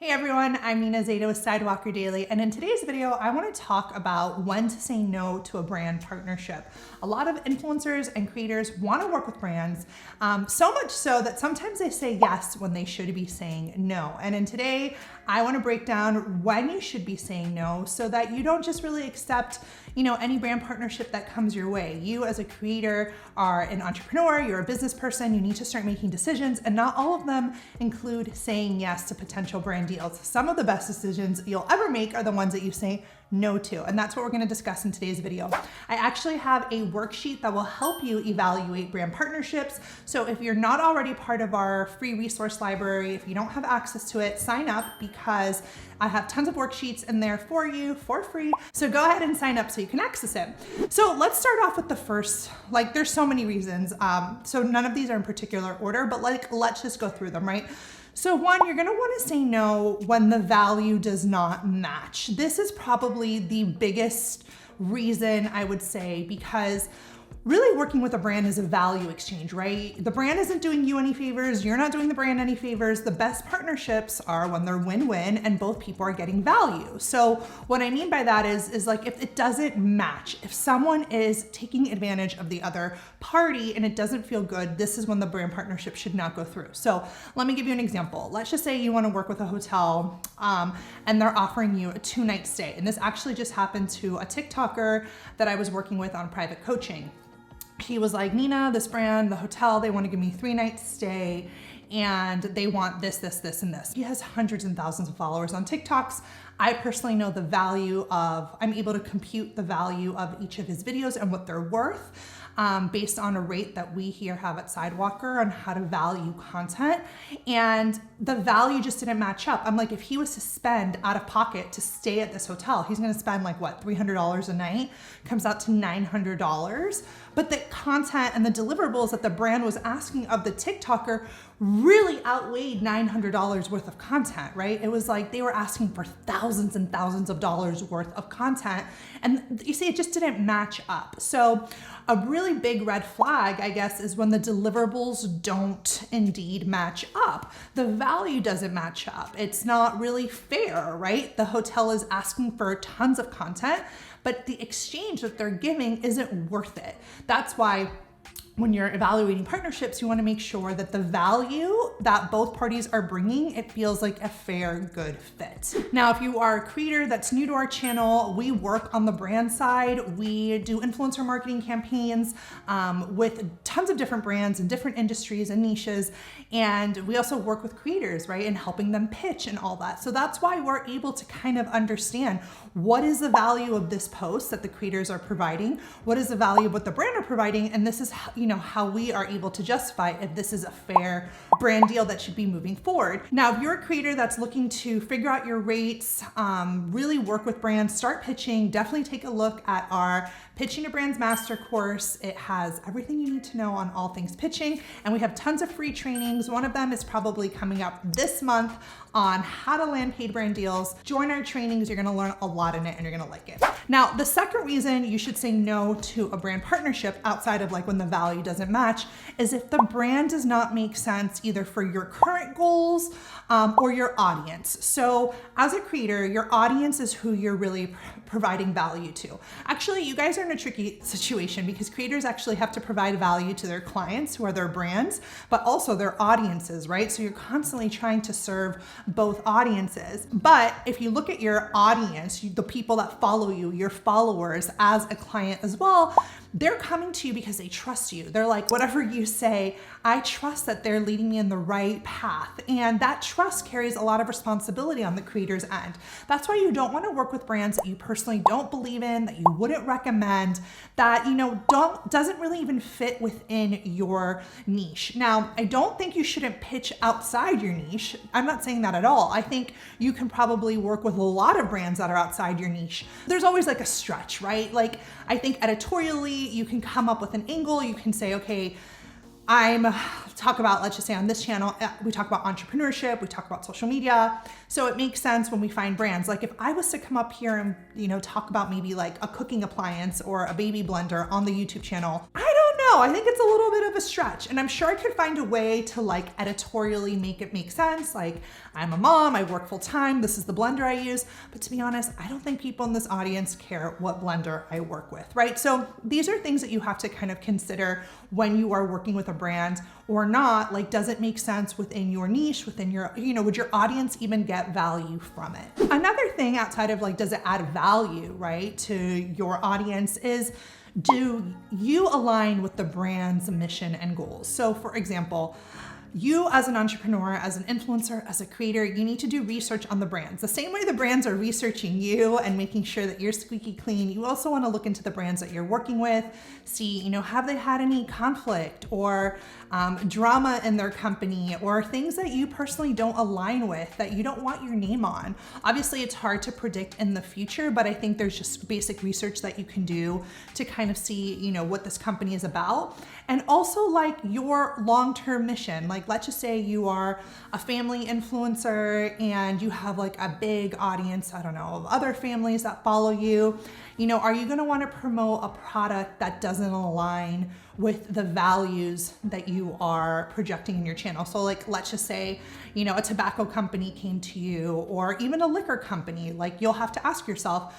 Hey everyone, I'm Nina Zeta with Sidewalker Daily, and in today's video, I want to talk about when to say no to a brand partnership. A lot of influencers and creators want to work with brands, so much so that sometimes they say yes when they should be saying no. And in today, I want to break down when you should be saying no so that you don't just really accept, any brand partnership that comes your way. You as a creator are an entrepreneur, you're a business person, you need to start making decisions, and not all of them include saying yes to potential brand deals. Some of the best decisions you'll ever make are the ones that you say no to, and that's what we're going to discuss in today's video. I actually have a worksheet that will help you evaluate brand partnerships. So if you're not already part of our free resource library, if you don't have access to it, sign up because I have tons of worksheets in there for you for free. So go ahead and sign up so you can access it. So let's start off with the first, there's so many reasons. So none of these are in particular order, but let's just go through them, right? So one, you're gonna wanna say no when the value does not match. This is probably the biggest reason I would say, because really working with a brand is a value exchange, right? The brand isn't doing you any favors, you're not doing the brand any favors. The best partnerships are when they're win-win and both people are getting value. So what I mean by that is if it doesn't match, if someone is taking advantage of the other party and it doesn't feel good, this is when the brand partnership should not go through. So let me give you an example. Let's just say you wanna work with a hotel and they're offering you a 2-night stay. And this actually just happened to a TikToker that I was working with on private coaching. He was like, Nina, this brand, the hotel, they want to give me 3-night stay and they want this, this, this, and this. He has hundreds and thousands of followers on TikToks. I personally know the value of, I'm able to compute the value of each of his videos and what they're worth based on a rate that we here have at Sidewalker on how to value content. And the value just didn't match up. I'm like, if he was to spend out of pocket to stay at this hotel, he's gonna spend $300 a night, comes out to $900. But the content and the deliverables that the brand was asking of the TikToker really outweighed $900 worth of content, right? It was like they were asking for thousands and thousands of dollars worth of content. And you see, it just didn't match up. So a really big red flag, I guess, is when the deliverables don't indeed match up. The value doesn't match up. It's not really fair, right? The hotel is asking for tons of content, but the exchange that they're giving isn't worth it. That's why when you're evaluating partnerships, you want to make sure that the value that both parties are bringing, it feels like a fair, good fit. Now, if you are a creator that's new to our channel, we work on the brand side. We do influencer marketing campaigns with tons of different brands in different industries and niches. And we also work with creators, right? And helping them pitch and all that. So that's why we're able to kind of understand what is the value of this post that the creators are providing? What is the value of what the brand are providing? And this is, how we are able to justify if this is a fair brand deal that should be moving forward. Now, if you're a creator that's looking to figure out your rates, really work with brands, start pitching, definitely take a look at our Pitching to Brands Master course. It has everything you need to know on all things pitching, and we have tons of free trainings. One of them is probably coming up this month on how to land paid brand deals. Join our trainings, you're gonna learn a lot in it and you're gonna like it. Now, the second reason you should say no to a brand partnership outside of when the value doesn't match is if the brand does not make sense either for your current goals or your audience. So as a creator, your audience is who you're really providing value to. Actually, you guys are in a tricky situation because creators actually have to provide value to their clients, who are their brands, but also their audiences, right? So you're constantly trying to serve both audiences. But if you look at your audience, the people that follow you, your followers as a client as well, they're coming to you because they trust you. They're like, whatever you say, I trust that they're leading me in the right path. And that trust carries a lot of responsibility on the creator's end. That's why you don't want to work with brands that you personally don't believe in, that you wouldn't recommend, that doesn't really even fit within your niche. Now, I don't think you shouldn't pitch outside your niche. I'm not saying that at all. I think you can probably work with a lot of brands that are outside your niche. There's always a stretch, right? I think editorially, you can come up with an angle. You can say, okay, let's just say on this channel, we talk about entrepreneurship, we talk about social media. So it makes sense when we find brands. If I was to come up here and, talk about maybe a cooking appliance or a baby blender on the YouTube channel, I don't know. I think it's a little bit of a stretch, and I'm sure I could find a way to like editorially make it make sense. Like, I'm a mom, I work full time, this is the blender I use. But to be honest, I don't think people in this audience care what blender I work with, right? So these are things that you have to kind of consider when you are working with a brand or not. Like, does it make sense within your niche, within your, would your audience even get value from it? Another thing outside of like, does it add value, right, to your audience is, do you align with the brand's mission and goals? So for example, you as an entrepreneur, as an influencer, as a creator, you need to do research on the brands. The same way the brands are researching you and making sure that you're squeaky clean, you also want to look into the brands that you're working with, see, have they had any conflict or drama in their company or things that you personally don't align with, that you don't want your name on. Obviously, it's hard to predict in the future, but I think there's just basic research that you can do to kind of see, what this company is about. And also like your long-term mission. Like, let's just say you are a family influencer and you have like a big audience, I don't know, of other families that follow you. Are you going to want to promote a product that doesn't align with the values that you are projecting in your channel? So like, let's just say, a tobacco company came to you, or even a liquor company. Like, you'll have to ask yourself,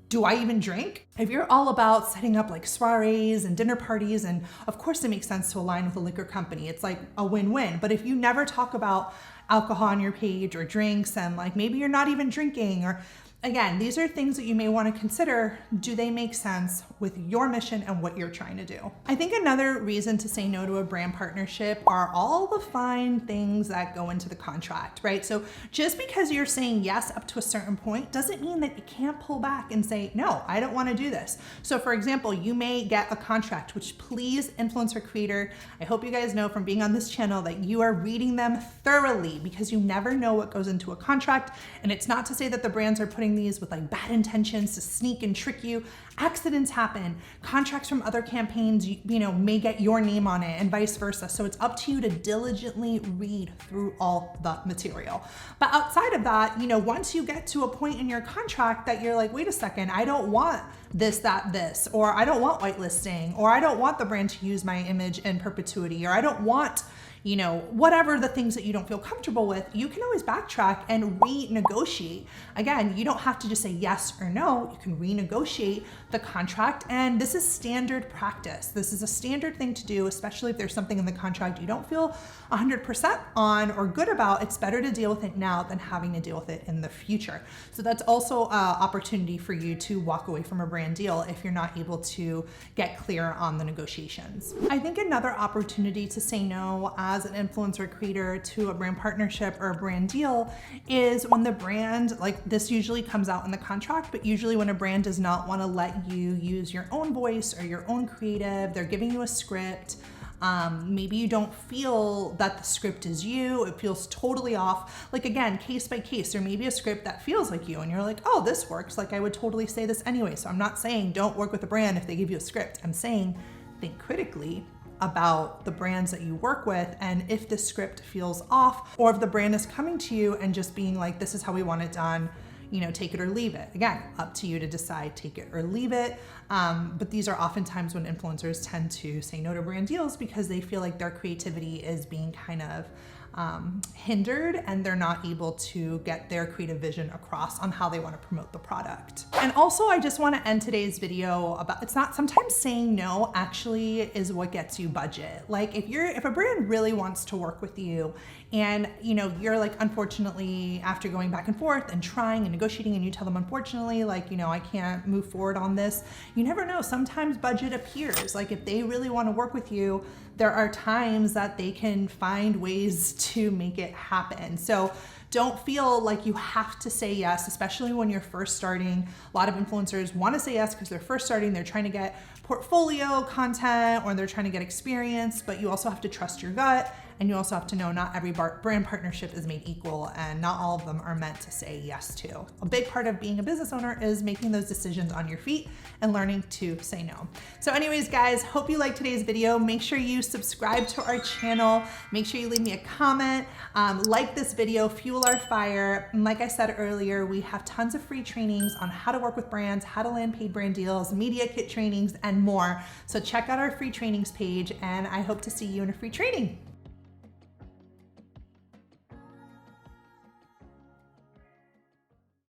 do I even drink? If you're all about setting up like soirees and dinner parties, and of course it makes sense to align with a liquor company, it's like a win-win. But if you never talk about alcohol on your page or drinks, and like maybe you're not even drinking, or again, these are things that you may want to consider. Do they make sense with your mission and what you're trying to do? I think another reason to say no to a brand partnership are all the fine things that go into the contract, right? So just because you're saying yes up to a certain point doesn't mean that you can't pull back and say, no, I don't want to do this. So for example, you may get a contract, which please, influencer creator, I hope you guys know from being on this channel that you are reading them thoroughly, because you never know what goes into a contract. And it's not to say that the brands are putting these with like bad intentions to sneak and trick you. Accidents happen. Contracts from other campaigns, may get your name on it, and vice versa. So it's up to you to diligently read through all the material. But outside of that, once you get to a point in your contract that you're like, wait a second, I don't want this, that, this, or I don't want whitelisting, or I don't want the brand to use my image in perpetuity, or I don't want, whatever the things that you don't feel comfortable with, you can always backtrack and renegotiate. Again, you don't have to just say yes or no. You can renegotiate the contract, and this is standard practice. This is a standard thing to do, especially if there's something in the contract you don't feel 100% on or good about. It's better to deal with it now than having to deal with it in the future. So that's also an opportunity for you to walk away from a brand deal if you're not able to get clear on the negotiations. I think another opportunity to say no as an influencer creator to a brand partnership or a brand deal is when the brand, like this usually comes out in the contract, but usually when a brand does not want to let you use your own voice or your own creative, they're giving you a script. Maybe you don't feel that the script is you, it feels totally off. Like again, case by case, there may be a script that feels like you and you're like, oh, this works. Like I would totally say this anyway. So I'm not saying don't work with a brand if they give you a script. I'm saying think critically about the brands that you work with, and if the script feels off, or if the brand is coming to you and just being like, this is how we want it done, take it or leave it. Again, up to you to decide, take it or leave it. But these are oftentimes when influencers tend to say no to brand deals because they feel like their creativity is being kind of hindered, and they're not able to get their creative vision across on how they want to promote the product. And also, I just want to end today's video about, it's not, sometimes saying no actually is what gets you budget. Like if a brand really wants to work with you and you're like, unfortunately, after going back and forth and trying and negotiating, and you tell them, unfortunately, like, I can't move forward on this, you never know. Sometimes budget appears. Like if they really want to work with you, there are times that they can find ways to make it happen. So don't feel like you have to say yes, especially when you're first starting. A lot of influencers want to say yes because they're first starting, they're trying to get portfolio content, or they're trying to get experience, but you also have to trust your gut And you also have to know not every brand partnership is made equal, and not all of them are meant to say yes to. A big part of being a business owner is making those decisions on your feet and learning to say no. So anyways, guys, hope you liked today's video. Make sure you subscribe to our channel. Make sure you leave me a comment, like this video, fuel our fire. And like I said earlier, we have tons of free trainings on how to work with brands, how to land paid brand deals, media kit trainings, and more. So check out our free trainings page, and I hope to see you in a free training.